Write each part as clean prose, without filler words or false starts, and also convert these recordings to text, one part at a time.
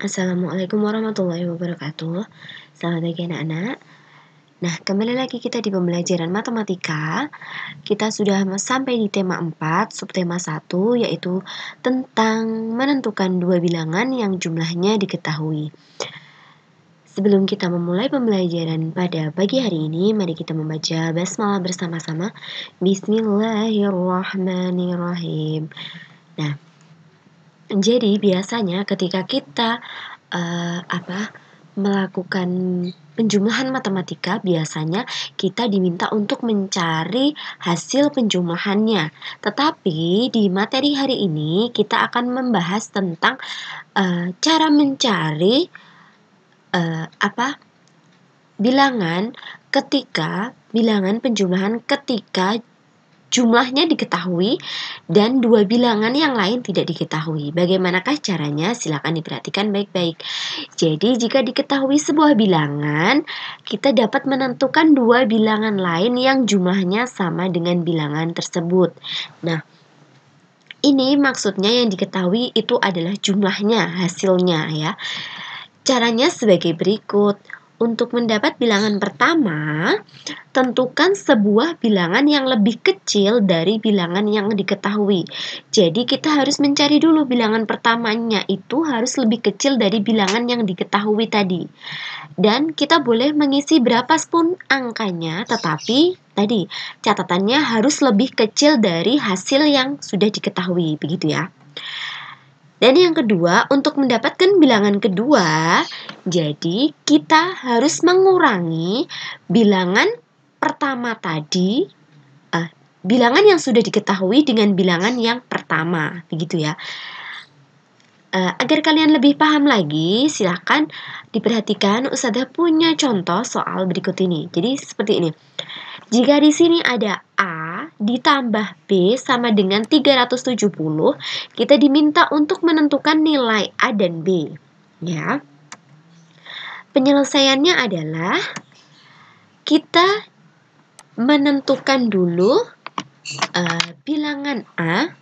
Assalamualaikum warahmatullahi wabarakatuh. Selamat pagi anak-anak. Nah, kembali lagi kita di pembelajaran matematika. Kita sudah sampai di tema 4, subtema 1, yaitu tentang menentukan dua bilangan yang jumlahnya diketahui. Sebelum kita memulai pembelajaran pada pagi hari ini, mari kita membaca basmalah bersama-sama. Bismillahirrahmanirrahim. Nah, jadi biasanya ketika kita melakukan penjumlahan matematika, biasanya kita diminta untuk mencari hasil penjumlahannya. Tetapi di materi hari ini kita akan membahas tentang cara mencari bilangan penjumlahan ketika jumlahnya diketahui dan dua bilangan yang lain tidak diketahui. Bagaimanakah caranya? Silakan diperhatikan baik-baik. Jadi, jika diketahui sebuah bilangan, kita dapat menentukan dua bilangan lain yang jumlahnya sama dengan bilangan tersebut. Nah, ini maksudnya yang diketahui itu adalah jumlahnya, hasilnya ya. Caranya sebagai berikut. Untuk mendapat bilangan pertama, tentukan sebuah bilangan yang lebih kecil dari bilangan yang diketahui. Jadi kita harus mencari dulu bilangan pertamanya itu harus lebih kecil dari bilangan yang diketahui tadi. Dan kita boleh mengisi berapapun angkanya, tetapi tadi catatannya harus lebih kecil dari hasil yang sudah diketahui, begitu ya. Dan yang kedua, untuk mendapatkan bilangan kedua, jadi kita harus mengurangi bilangan pertama tadi, bilangan yang sudah diketahui dengan bilangan yang pertama, begitu ya. Agar kalian lebih paham lagi, silakan diperhatikan. Ustazah punya contoh soal berikut ini. Jadi seperti ini. Jika di sini ada A ditambah B sama dengan 370, kita diminta untuk menentukan nilai A dan B. Ya. Penyelesaiannya adalah kita menentukan dulu bilangan A.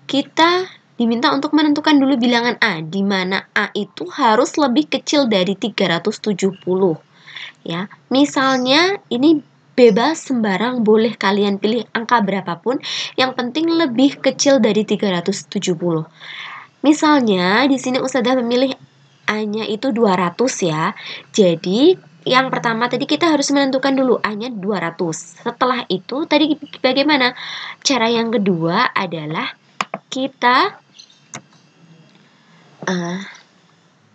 Kita diminta untuk menentukan dulu bilangan A, di mana A itu harus lebih kecil dari 370. Ya. Misalnya ini bebas sembarang, boleh kalian pilih angka berapapun, yang penting lebih kecil dari 370. Misalnya di sini Ustazah memilih A-nya itu 200 ya. Jadi yang pertama tadi kita harus menentukan dulu A-nya 200. Setelah itu tadi bagaimana? Cara yang kedua adalah kita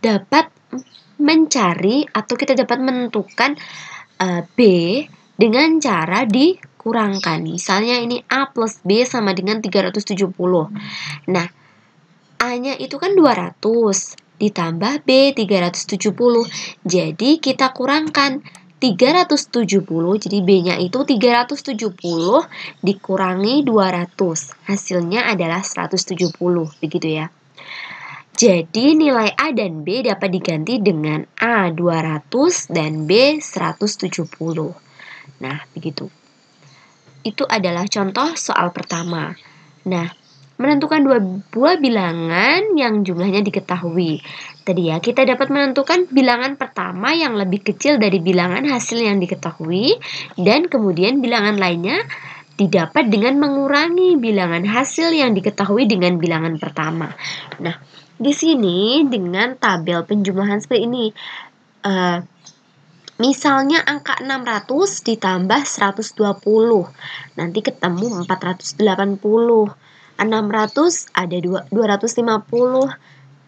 dapat mencari atau kita dapat menentukan B dengan cara dikurangkan. Misalnya ini A plus B sama dengan 370. Nah, A-nya itu kan 200 ditambah B 370. Jadi kita kurangkan 370, jadi B-nya itu 370 dikurangi 200. Hasilnya adalah 170, begitu ya. Jadi nilai A dan B dapat diganti dengan A 200 dan B 170. Nah, begitu. Itu adalah contoh soal pertama. Nah, menentukan dua buah bilangan yang jumlahnya diketahui. Tadi ya, kita dapat menentukan bilangan pertama yang lebih kecil dari bilangan hasil yang diketahui, dan kemudian bilangan lainnya didapat dengan mengurangi bilangan hasil yang diketahui dengan bilangan pertama. Nah, di sini dengan tabel penjumlahan seperti ini. Misalnya angka 600 ditambah 120. Nanti ketemu 480. 600 ada 250.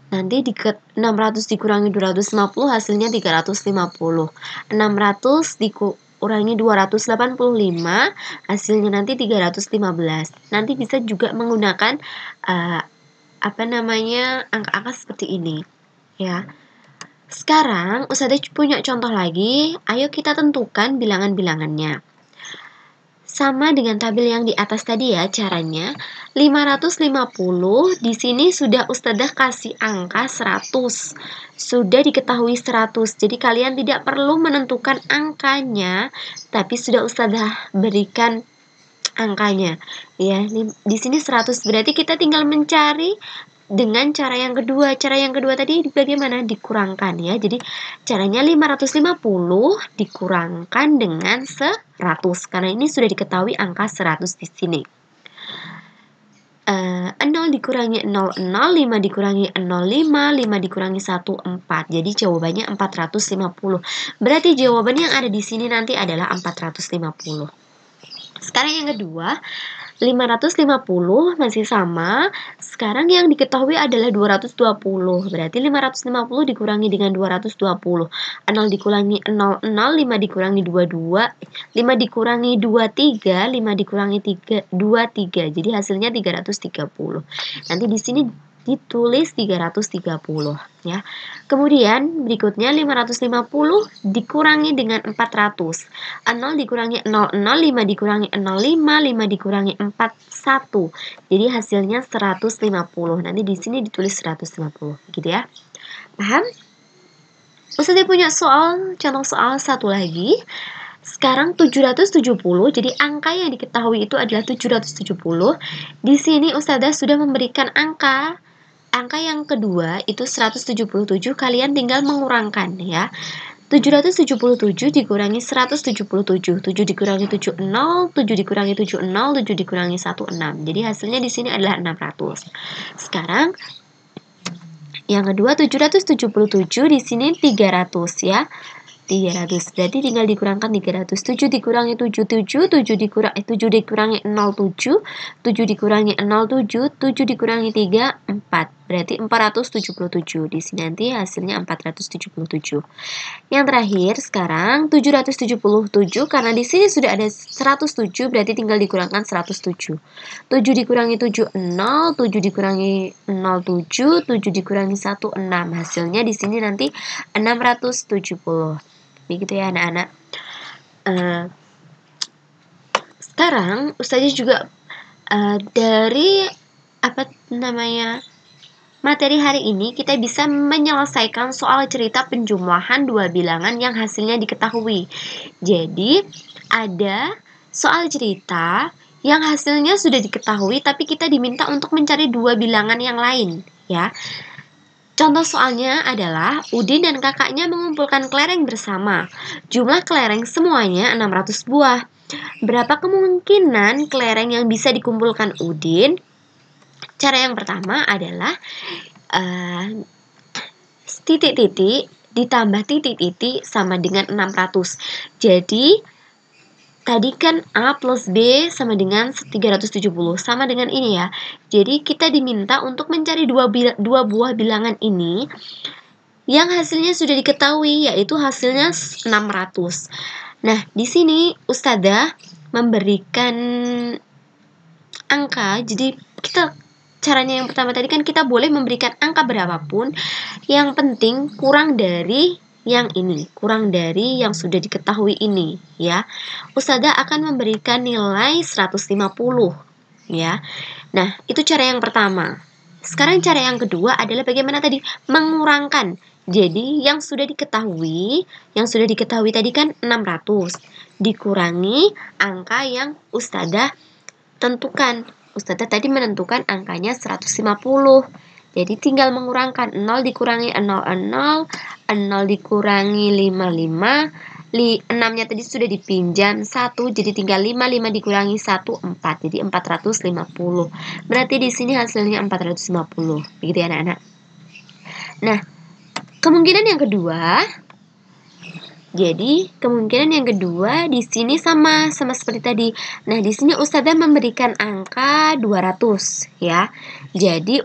Nanti 600 dikurangi 250 hasilnya 350. 600 dikurangi 285 hasilnya nanti 315. Nanti bisa juga menggunakan angka-angka seperti ini ya. Sekarang Ustazah punya contoh lagi. Ayo kita tentukan bilangan-bilangannya. Sama dengan tabel yang di atas tadi ya caranya. 550 di sini sudah Ustazah kasih angka 100. Sudah diketahui 100. Jadi kalian tidak perlu menentukan angkanya, tapi sudah Ustazah berikan angkanya. Ya, di sini 100 berarti kita tinggal mencari dengan cara yang kedua. Cara yang kedua tadi bagaimana? Dikurangkan ya. Jadi caranya 550 dikurangkan dengan 100. Karena ini sudah diketahui angka 100 di sini. 0 dikurangi 0, 0, 5 dikurangi 0, 5, 5 dikurangi 1, 4. Jadi jawabannya 450. Berarti jawaban yang ada di sini nanti adalah 450. Sekarang yang kedua, 550 masih sama. Sekarang yang diketahui adalah 220. Berarti 550 dikurangi dengan 220. 0 dikurangi 0, 0, 5 dikurangi 22, 5 dikurangi 23, 5 dikurangi 3, 23. Jadi hasilnya 330. Nanti di sini ditulis 330 ya. Kemudian berikutnya 550 dikurangi dengan 400. 0 dikurangi 0, 0, 5 dikurangi 0, 5, 5 dikurangi 4, 1. Jadi hasilnya 150. Nanti di sini ditulis 150 gitu ya. Paham? Ustazah punya contoh soal satu lagi. Sekarang 770, jadi angka yang diketahui itu adalah 770. Di sini Ustazah sudah memberikan angka yang kedua itu 177, kalian tinggal mengurangkan ya. 777 dikurangi 177, 7 dikurangi 7, 0, 7 dikurangi 7, 0, 7 dikurangi 1, 6. Jadi hasilnya di sini adalah 600. Sekarang yang kedua 777 di sini 300 ya. 300. Berarti tinggal dikurangkan 300. 7 dikurangi 77, 7 dikurangi 07, 7 dikurangi 07, 7 dikurangi 3, 4. Berarti 477. Di sini nanti hasilnya 477. Yang terakhir sekarang 777 karena di sini sudah ada 107 berarti tinggal dikurangkan 107. 7 dikurangi 7, 0, 7 dikurangi 07, 7 dikurangi 1, 6. Hasilnya di sini nanti 670. Begitu ya anak-anak. Sekarang Ustazah juga dari materi hari ini kita bisa menyelesaikan soal cerita penjumlahan dua bilangan yang hasilnya diketahui. Jadi ada soal cerita yang hasilnya sudah diketahui tapi kita diminta untuk mencari dua bilangan yang lain ya. Contoh soalnya adalah Udin dan kakaknya mengumpulkan kelereng bersama. Jumlah kelereng semuanya 600 buah. Berapa kemungkinan kelereng yang bisa dikumpulkan Udin? Cara yang pertama adalah titik-titik ditambah titik-titik sama dengan 600. Jadi tadi kan A plus B sama dengan 370, sama dengan ini ya. Jadi kita diminta untuk mencari dua buah bilangan ini yang hasilnya sudah diketahui, yaitu hasilnya 600. Nah, di sini Ustazah memberikan angka. Jadi caranya yang pertama tadi kan kita boleh memberikan angka berapapun, yang penting kurang dari yang ini, kurang dari yang sudah diketahui ini ya. Ustazah akan memberikan nilai 150 ya. Nah, itu cara yang pertama. Sekarang cara yang kedua adalah bagaimana tadi mengurangkan. Jadi yang sudah diketahui tadi kan 600 dikurangi angka yang Ustazah tentukan. Ustazah tadi menentukan angkanya 150. Jadi tinggal mengurangkan 0 dikurangi 0, 0, 0 dikurangi 5, 6-nya tadi sudah dipinjam 1, jadi tinggal 5 dikurangi 1, 4. Jadi 450. Berarti di sini hasilnya 450. Begitu ya anak-anak. Nah, kemungkinan yang kedua. Jadi, kemungkinan yang kedua di sini sama seperti tadi. Nah, di sini Ustazah memberikan angka 200 ya. Jadi,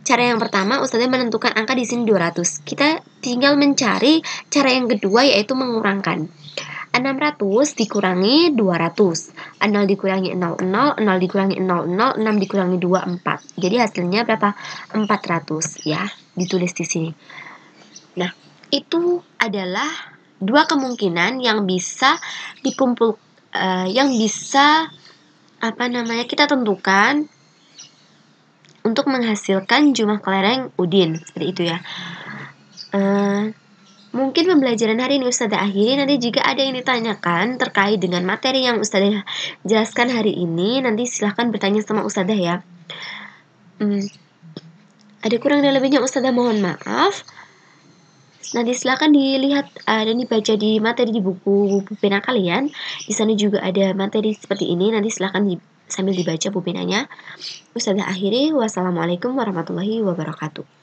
cara yang pertama Ustazah menentukan angka di sini 200. Kita tinggal mencari cara yang kedua yaitu mengurangkan. 600 dikurangi 200. 0 dikurangi 0, 0, 0 dikurangi 0, 0, 6 dikurangi 2, 4. Jadi hasilnya berapa? 400 ya. Ditulis di sini. Nah, itu adalah dua kemungkinan yang bisa kita tentukan untuk menghasilkan jumlah kelereng Udin, seperti itu ya. Mungkin pembelajaran hari ini Ustazah akhiri. Nanti jika ada yang ditanyakan terkait dengan materi yang Ustazah jelaskan hari ini, nanti silahkan bertanya sama Ustazah ya. Ada kurang dan lebihnya Ustazah mohon maaf. Nanti silakan dilihat dan dibaca di materi di buku pena kalian. Di sana juga ada materi seperti ini, nanti silakan sambil dibaca buku penanya. Ustazah akhiri, wassalamualaikum warahmatullahi wabarakatuh.